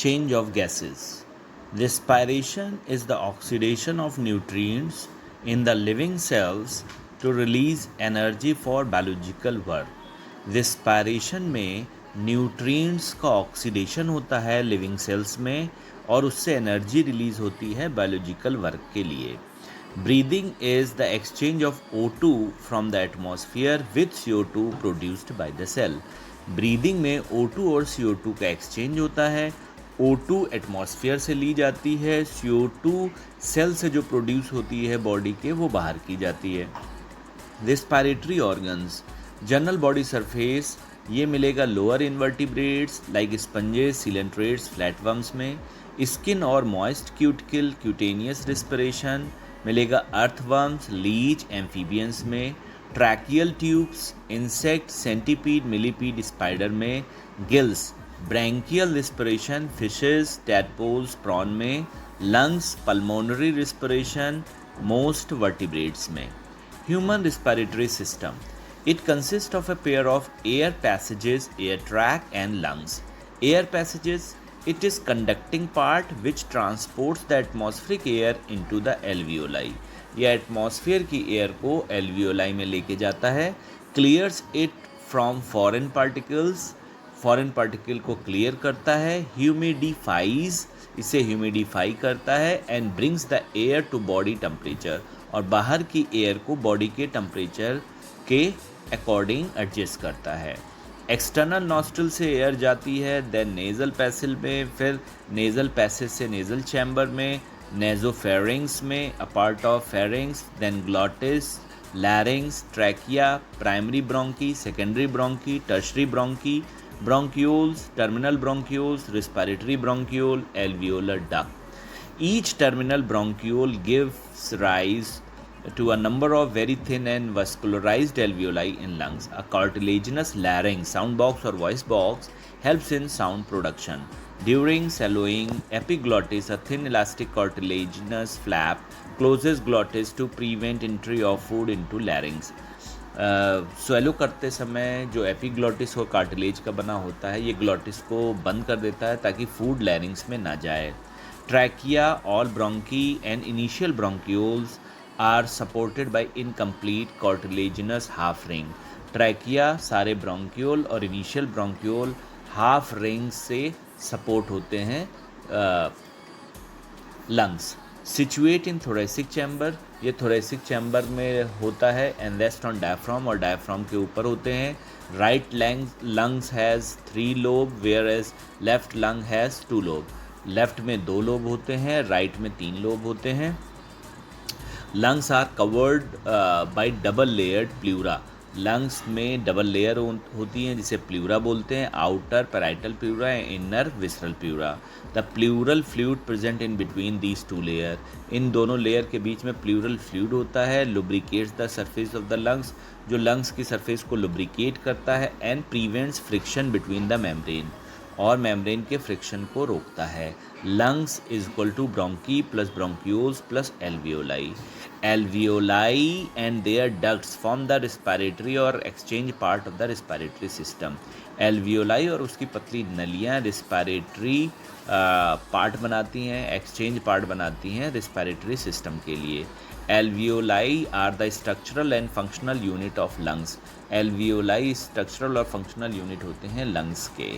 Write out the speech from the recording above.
exchange of gases. Respiration is the oxidation of nutrients in the living cells to release energy for biological work. Respiration में nutrients का oxidation होता है living cells में और उससे energy release होती है बायोलॉजिकल वर्क के लिए. Breathing is the exchange of O2 from the atmosphere with CO2 produced by the cell. Breathing में O2 और CO2 का exchange होता है. O2 एटमॉस्फेयर से ली जाती है, CO2 सेल से जो प्रोड्यूस होती है बॉडी के वो बाहर की जाती है. Respiratory organs, general body surface ये मिलेगा lower invertebrates like sponges, coelenterates, flatworms में. स्किन और मॉइस्ट क्यूटिकल क्यूटेनियस रेस्पिरेशन मिलेगा अर्थवर्म्स, लीच, एम्फीबियंस में. Tracheal tubes insect, centipede, millipede, spider में. Gills branchial respiration fishes, tadpoles, prawn में. Lungs pulmonary respiration most vertebrates में. Human respiratory system, it consists of a pair of air passages, air tract and lungs. Air passages, it is conducting part which transports the atmospheric air into the alveoli. यह atmosphere की air को alveoli में लेके जाता है. Clears it from foreign particles, foreign particle को clear करता है. ह्यूमिडिफाइज, इसे ह्यूमिडिफाई करता है. And brings the air to body temperature, और बाहर की एयर को बॉडी के टेम्परेचर के अकॉर्डिंग एडजस्ट करता है. एक्सटर्नल नॉस्ट्रल से एयर जाती है, देन नेज़ल पैसेज में, फिर नेज़ल पैसेज से नेज़ल चैम्बर में, नेज़ोफेरिंग्स में, a part of pharynx, then glottis, larynx, trachea, primary bronchi, secondary bronchi, tertiary bronchi, bronchioles, terminal bronchioles, respiratory bronchiole, alveolar duct. Each terminal bronchiole gives rise to a number of very thin and vascularized alveoli in lungs. A cartilaginous larynx, sound box or voice box, helps in sound production. During swallowing, epiglottis, a thin elastic cartilaginous flap, closes glottis to prevent entry of food into larynx. Swallow करते समय जो epiglottis और cartilage का बना होता है ये glottis को बंद कर देता है ताकि फूड लैरिंग्स में ना जाए. Trachea, all bronchi and initial bronchioles are supported by incomplete cartilaginous half ring. Trachea सारे bronchiole और initial bronchiole half ring से support होते हैं. lungs situate in thoracic chamber, ये thoracic chamber में होता है and rest on diaphragm और diaphragm के ऊपर होते हैं. Right lungs has 3 lobe whereas left lung has 2 lobe. Left में 2 लोब होते हैं, राइट में 3 लोब होते हैं. Lungs are covered by double layered pleura. Lungs में डबल लेयर होती हैं जिसे प्लूरा बोलते हैं. Outer parietal pleura and inner visceral pleura. The pleural fluid present in between these 2 layer. इन दोनों लेयर के बीच में प्लूरल फ्लूइड होता है. Lubricates the surface of the lungs, जो लंग्स की सरफेस को लुब्रिकेट करता है. And prevents friction between the membrane, और मेम्ब्रेन के फ्रिक्शन को रोकता है. Lungs is equal to bronchi plus bronchioles plus alveoli. Alveoli and their ducts form the respiratory और exchange part of the respiratory system. Alveoli और उसकी पतली नलियाँ respiratory part बनाती हैं, एक्सचेंज पार्ट बनाती हैं रेस्पिरेटरी सिस्टम के लिए. Alveoli are the structural and functional unit of lungs. Alveoli structural और फंक्शनल यूनिट होते हैं लंग्स के.